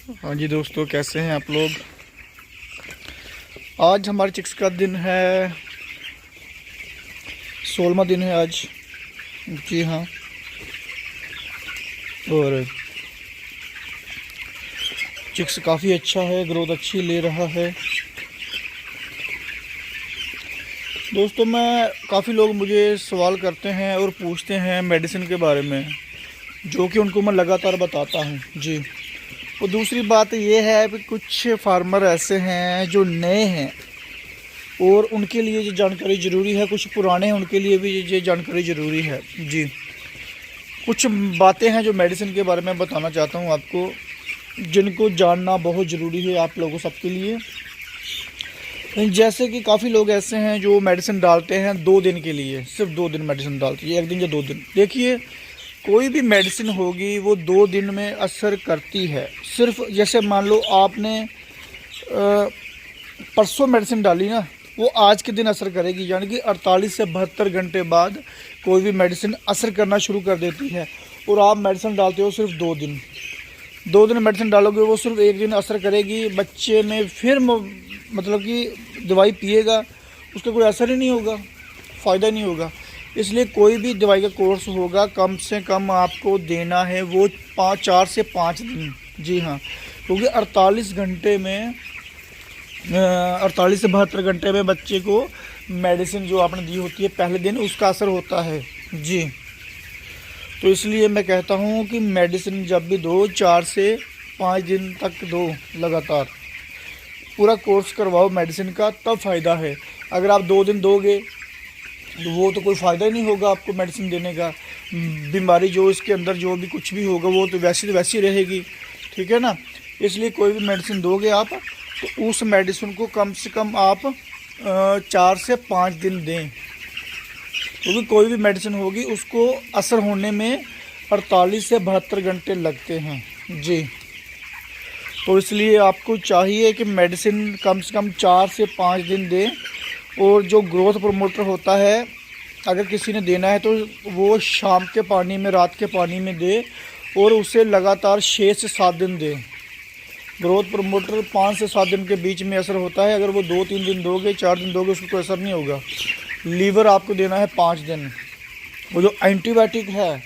हाँ जी दोस्तों, कैसे हैं आप लोग। आज हमारे चिक्स का दिन है, 16वां दिन है आज। जी हाँ। और चिक्स काफ़ी अच्छा है, ग्रोथ अच्छी ले रहा है। दोस्तों, मैं काफ़ी लोग मुझे सवाल करते हैं और पूछते हैं मेडिसिन के बारे में, जो कि उनको मैं लगातार बताता हूँ जी। और दूसरी बात ये है कि कुछ फार्मर ऐसे हैं जो नए हैं और उनके लिए ये जानकारी ज़रूरी है, कुछ पुराने हैं उनके लिए भी ये जानकारी ज़रूरी है जी। कुछ बातें हैं जो मेडिसिन के बारे में बताना चाहता हूँ आपको, जिनको जानना बहुत ज़रूरी है आप लोगों सबके लिए। जैसे कि काफ़ी लोग ऐसे हैं जो मेडिसिन डालते हैं 2 दिन के लिए, सिर्फ 2 दिन मेडिसिन डालते हैं, 1 दिन या 2 दिन। देखिए, कोई भी मेडिसिन होगी वो 2 दिन में असर करती है। सिर्फ जैसे मान लो आपने परसों मेडिसिन डाली ना, वो आज के दिन असर करेगी, यानी कि 48 से 72 घंटे बाद कोई भी मेडिसिन असर करना शुरू कर देती है। और आप मेडिसिन डालते हो सिर्फ 2 दिन, 2 दिन मेडिसिन डालोगे, वो सिर्फ 1 दिन असर करेगी। बच्चे में फिर मतलब कि दवाई पिएगा, उसका कोई असर ही नहीं होगा, फ़ायदा नहीं होगा। इसलिए कोई भी दवाई का कोर्स होगा, कम से कम आपको देना है वो 4 से 5 दिन। जी हाँ, क्योंकि 48 घंटे में 48 से 72 घंटे में बच्चे को मेडिसिन जो आपने दी होती है पहले दिन, उसका असर होता है जी। तो इसलिए मैं कहता हूँ कि मेडिसिन जब भी दो, 4 से 5 दिन तक दो, लगातार पूरा कोर्स करवाओ मेडिसिन का, तब फ़ायदा है। अगर आप 2 दिन दोगे तो वो तो कोई फ़ायदा ही नहीं होगा आपको मेडिसिन देने का। बीमारी जो इसके अंदर जो भी कुछ भी होगा वो तो वैसी रहेगी, ठीक है ना। इसलिए कोई भी मेडिसिन दोगे आप, तो उस मेडिसिन को कम से कम आप 4 से 5 दिन दें, क्योंकि कोई भी मेडिसिन होगी उसको असर होने में 48 से 72 घंटे लगते हैं जी। तो इसलिए आपको चाहिए कि मेडिसिन कम से कम 4 से 5 दिन दें। और जो ग्रोथ प्रमोटर होता है, अगर किसी ने देना है तो वो शाम के पानी में, रात के पानी में दे, और उसे लगातार 6 से 7 दिन दें। ग्रोथ प्रमोटर 5 से 7 दिन के बीच में असर होता है। अगर वो 2-3 दिन दोगे, 4 दिन दोगे, उसको कोई असर नहीं होगा। लीवर आपको देना है 5 दिन। वो जो एंटीबायोटिक है,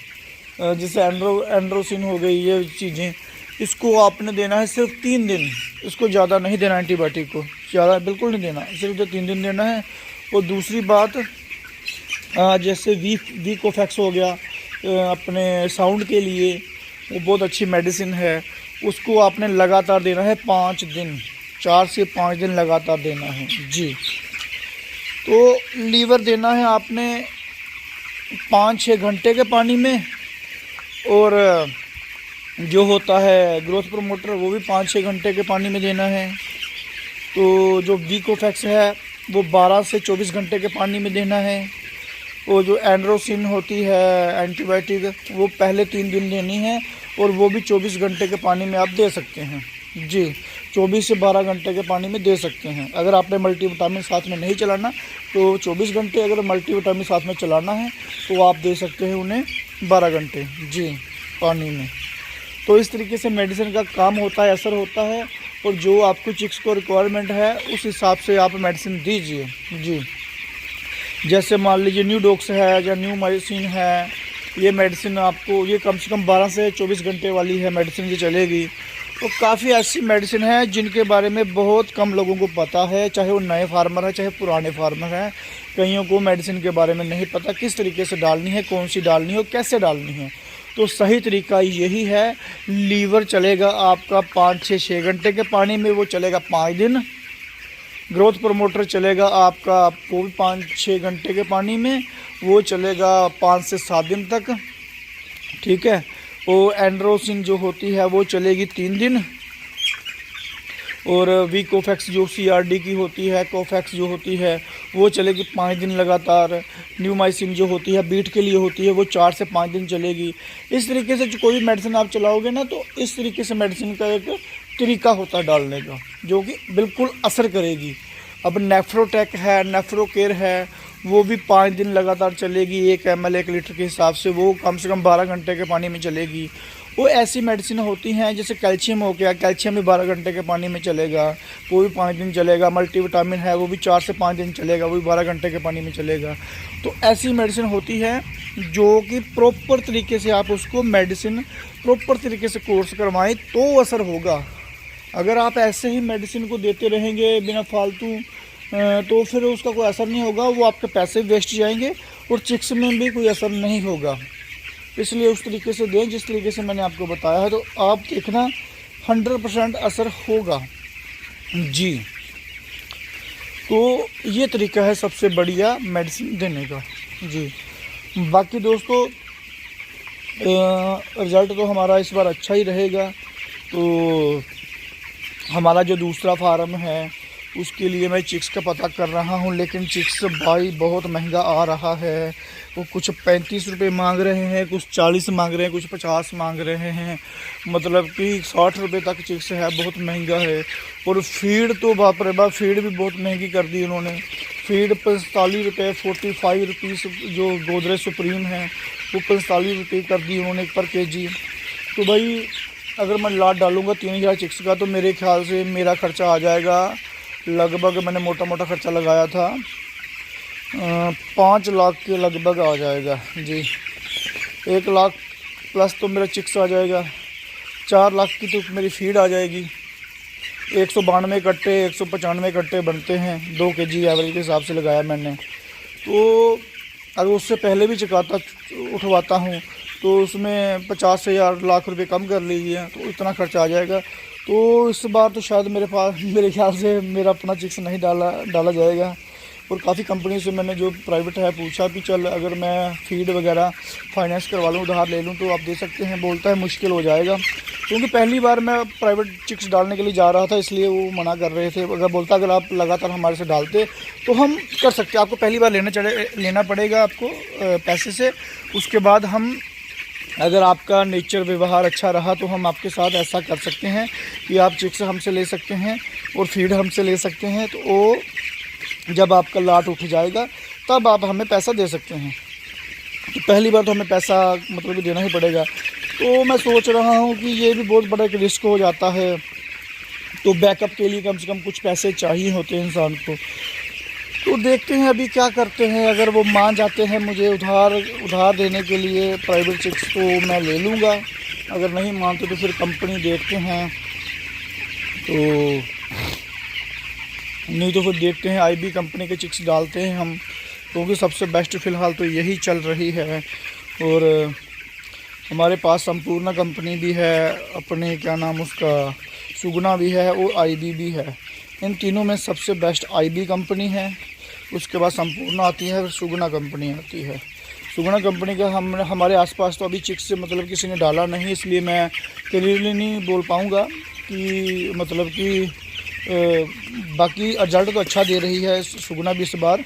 जैसे एंड्रोसिन हो गई, ये चीज़ें, इसको आपने देना है सिर्फ 3 दिन। इसको ज़्यादा नहीं देना, एंटीबायोटिक को ज़्यादा बिल्कुल नहीं देना, सिर्फ 3 दिन देना है। और दूसरी बात, जैसे वीकोफैक्स हो गया अपने साउंड के लिए, वो बहुत अच्छी मेडिसिन है, उसको आपने लगातार देना है 5 दिन, 4 से 5 दिन लगातार देना है जी। तो लीवर देना है आपने 5-6 घंटे के पानी में, और जो होता है ग्रोथ प्रमोटर वो भी 5-6 घंटे के पानी में देना है। तो जो वीकोफैक्स है वो 12 से 24 घंटे के पानी में देना है। वो जो एंड्रोसिन होती है एंटीबायोटिक, वो पहले 3 दिन देनी है, और वो भी 24 घंटे के पानी में आप दे सकते हैं जी। 24 से 12 घंटे के पानी में दे सकते हैं। अगर आपने मल्टीविटामिन साथ में नहीं चलाना तो 24 घंटे, अगर मल्टीविटामिन साथ में चलाना है तो आप दे सकते हैं उन्हें 12 घंटे जी पानी में। तो इस तरीके से मेडिसिन का काम होता है, असर होता है, और जो आपको चिक्स को रिक्वायरमेंट है उस हिसाब से आप मेडिसिन दीजिए जी। जैसे मान लीजिए न्यू डॉक्स है या न्यू माइसिन है, ये मेडिसिन आपको, ये कम से कम 12 से 24 घंटे वाली है मेडिसिन, ये चलेगी। तो काफ़ी ऐसी मेडिसिन है जिनके बारे में बहुत कम लोगों को पता है, चाहे वो नए फार्मर है चाहे पुराने फार्मर हैं। कईयों को मेडिसिन के बारे में नहीं पता किस तरीके से डालनी है, कौन सी डालनी है और कैसे डालनी है। तो सही तरीका यही है। लीवर चलेगा आपका 5-6 घंटे के पानी में, वो चलेगा 5 दिन। ग्रोथ प्रमोटर चलेगा आपका वो भी 5-6 घंटे के पानी में, वो चलेगा 5 से 7 दिन तक, ठीक है। और एंड्रोसिन जो होती है वो चलेगी 3 दिन। और वीकोफैक्स जो CRD की होती है, कोफैक्स जो होती है, वो चलेगी 5 दिन लगातार। न्यूमाइसिन जो होती है बीट के लिए होती है, वो 4 से 5 दिन चलेगी। इस तरीके से जो कोई भी मेडिसिन आप चलाओगे ना, तो इस तरीके से मेडिसिन का एक तरीका होता है डालने का, जो कि बिल्कुल असर करेगी। अब नेफ्रोटेक है, नेफ्रोकेयर है, वो भी 5 दिन लगातार चलेगी, 1 ml 1 लीटर के हिसाब से, वो कम 12 घंटे के पानी में चलेगी। वो ऐसी मेडिसिन होती हैं जैसे कैल्शियम हो गया, कैल्शियम भी 12 घंटे के पानी में चलेगा, वो भी 5 दिन चलेगा। मल्टीविटामिन है वो भी 4 से 5 दिन चलेगा, वो भी 12 घंटे के पानी में चलेगा। तो ऐसी मेडिसिन होती है जो कि प्रॉपर तरीके से आप उसको मेडिसिन प्रॉपर तरीके से कोर्स करवाएं तो असर होगा। अगर आप ऐसे ही मेडिसिन को देते रहेंगे बिना फालतू तो फिर उसका कोई असर नहीं होगा, वो आपके पैसे वेस्ट जाएंगे और चिक्स में भी कोई असर नहीं होगा। इसलिए उस तरीके से दें जिस तरीके से मैंने आपको बताया है, तो आप देखना 100% असर होगा जी। तो ये तरीका है सबसे बढ़िया मेडिसिन देने का जी। बाकी दोस्तों रिज़ल्ट तो हमारा इस बार अच्छा ही रहेगा। तो हमारा जो दूसरा फार्म है उसके लिए मैं चिक्स का पता कर रहा हूँ, लेकिन चिक्स भाई बहुत महंगा आ रहा है। वो कुछ 35 रुपये मांग रहे हैं, कुछ 40 मांग रहे हैं, कुछ 50 मांग रहे हैं, मतलब कि 60 रुपये तक चिक्स है, बहुत महंगा है। और फीड तो बाप रे बाप, फीड भी बहुत महंगी कर दी उन्होंने। फीड 45 रुपये 45 रुपीज़ जो गोदरेज सुप्रीम है वो 45 रुपये कर दी उन्होंने पर केजी। तो भाई अगर मैं लाट डालूँगा 3000 चिक्स का तो मेरे ख्याल से मेरा ख़र्चा आ जाएगा लगभग, मैंने मोटा मोटा ख़र्चा लगाया था 5 लाख के लगभग आ जाएगा जी। 1 लाख प्लस तो मेरा चिक्स आ जाएगा, 4 लाख की तो मेरी फीड आ जाएगी। 192 कट्टे 195 कट्टे बनते हैं 2 केजी एवरेज के हिसाब से लगाया मैंने। तो अगर उससे पहले भी उठवाता हूँ तो उसमें 50,000 लाख रुपए कम कर लीजिए, तो इतना खर्चा आ जाएगा। तो इस बार तो शायद मेरे ख्याल से मेरा अपना चिक्स नहीं डाला जाएगा। और काफ़ी कंपनी से मैंने जो प्राइवेट है पूछा भी, चल अगर मैं फीड वगैरह फाइनेंस करवा लूँ, उधार ले लूँ तो आप दे सकते हैं। बोलता है मुश्किल हो जाएगा, क्योंकि पहली बार मैं प्राइवेट चिक्स डालने के लिए जा रहा था, इसलिए वो मना कर रहे थे। अगर बोलता अगर आप लगातार हमारे से डालते तो हम कर सकते, आपको पहली बार लेना पड़ेगा आपको पैसे से। उसके बाद हम, अगर आपका नेचर व्यवहार अच्छा रहा तो हम आपके साथ ऐसा कर सकते हैं कि आप चिक्स हमसे ले सकते हैं और फीड हमसे ले सकते हैं। तो वो जब आपका लाट उठ जाएगा तब आप हमें पैसा दे सकते हैं। तो पहली बार तो हमें पैसा मतलब देना ही पड़ेगा। तो मैं सोच रहा हूँ कि ये भी बहुत बड़ा एक रिस्क हो जाता है, तो बैकअप के लिए कम से कम कुछ पैसे चाहिए होते हैं इंसान को। तो देखते हैं अभी क्या करते हैं। अगर वो मान जाते हैं मुझे उधार देने के लिए प्राइवेट चिक्स तो मैं ले लूँगा, अगर नहीं मानते तो फिर कंपनी देखते हैं। तो नहीं तो फिर देखते हैं आईबी कंपनी के चिक्स डालते हैं हम, क्योंकि सबसे बेस्ट फ़िलहाल तो यही चल रही है। और हमारे पास संपूर्ण कंपनी भी है, अपने क्या नाम उसका सुगुना भी है और आईबी भी है। इन तीनों में सबसे बेस्ट आईबी कंपनी है, उसके बाद संपूर्ण आती है, फिर सुगुना कंपनी आती है। सुगुना कंपनी का हमारे आसपास तो अभी चिक्स मतलब किसी ने डाला नहीं, इसलिए मैं क्लियरली नहीं बोल पाऊँगा कि मतलब कि बाकी रिजल्ट तो अच्छा दे रही है सुगुना भी इस बार।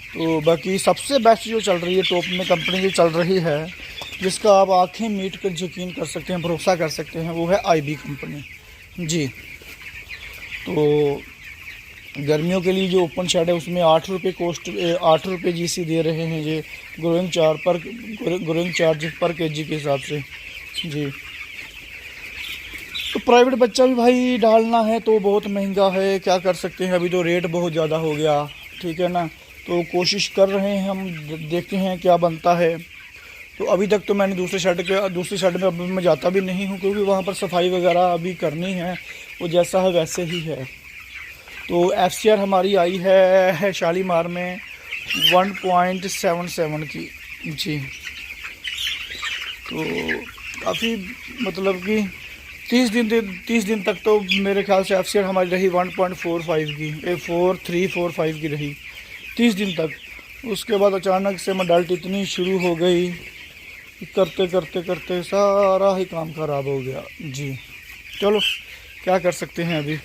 तो बाकी सबसे बेस्ट जो चल रही है, टॉप में कंपनी जो चल रही है, जिसका आप आंखें मीट कर यकीन कर सकते हैं, भरोसा कर सकते हैं, वो है आईबी कंपनी जी। तो गर्मियों के लिए जो ओपन शेड है उसमें 8 रुपये 8 रुपये जीसी दे रहे हैं ये ग्रोइंग चार्ज पर केजी के हिसाब से जी। तो प्राइवेट बच्चा भी भाई डालना है तो बहुत महंगा है, क्या कर सकते हैं, अभी तो रेट बहुत ज़्यादा हो गया, ठीक है ना। तो कोशिश कर रहे हैं हम, देखते हैं क्या बनता है। तो अभी तक तो मैंने दूसरे शेड में अभी मैं जाता भी नहीं हूँ, क्योंकि वहाँ पर सफाई वगैरह अभी करनी है, वो जैसा है वैसे ही है। तो FCR हमारी आई है शालीमार में 1.77 की जी। तो काफ़ी मतलब कि 30 दिन तक तो मेरे ख्याल से FCR हमारी रही 1.45 की, 4345 की रही 30 दिन तक। उसके बाद अचानक से मॉडल्टी इतनी शुरू हो गई, करते करते करते सारा ही काम ख़राब हो गया जी। चलो क्या कर सकते हैं अभी।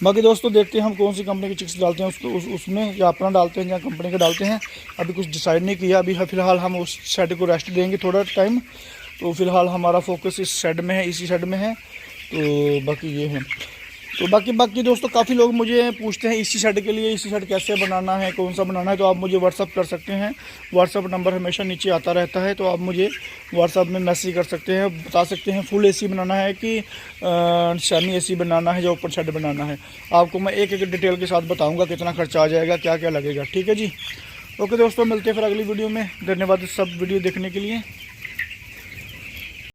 बाकी दोस्तों देखते हैं हम कौन सी कंपनी की चिक्स डालते हैं उसमें, या अपना डालते हैं या कंपनी का डालते हैं, अभी कुछ डिसाइड नहीं किया। अभी फ़िलहाल हम उस शेड को रेस्ट देंगे थोड़ा टाइम। तो फ़िलहाल हमारा फोकस इस शेड में है, इसी शेड में है। तो बाकी ये है। तो बाकी दोस्तों काफ़ी लोग मुझे पूछते हैं इसी शेड के लिए, इसी शेड कैसे बनाना है, कौन सा बनाना है। तो आप मुझे व्हाट्सअप कर सकते हैं, व्हाट्सअप नंबर हमेशा नीचे आता रहता है। तो आप मुझे व्हाट्सअप में मैसेज कर सकते हैं, बता सकते हैं फुल एसी बनाना है कि सेमी एसी बनाना है या ओपन शेड बनाना है। आपको मैं एक एक डिटेल के साथ बताऊँगा कितना खर्चा आ जाएगा, क्या क्या लगेगा। ठीक है जी, ओके दोस्तों, मिलते हैं फिर अगली वीडियो में। धन्यवाद सब वीडियो देखने के लिए।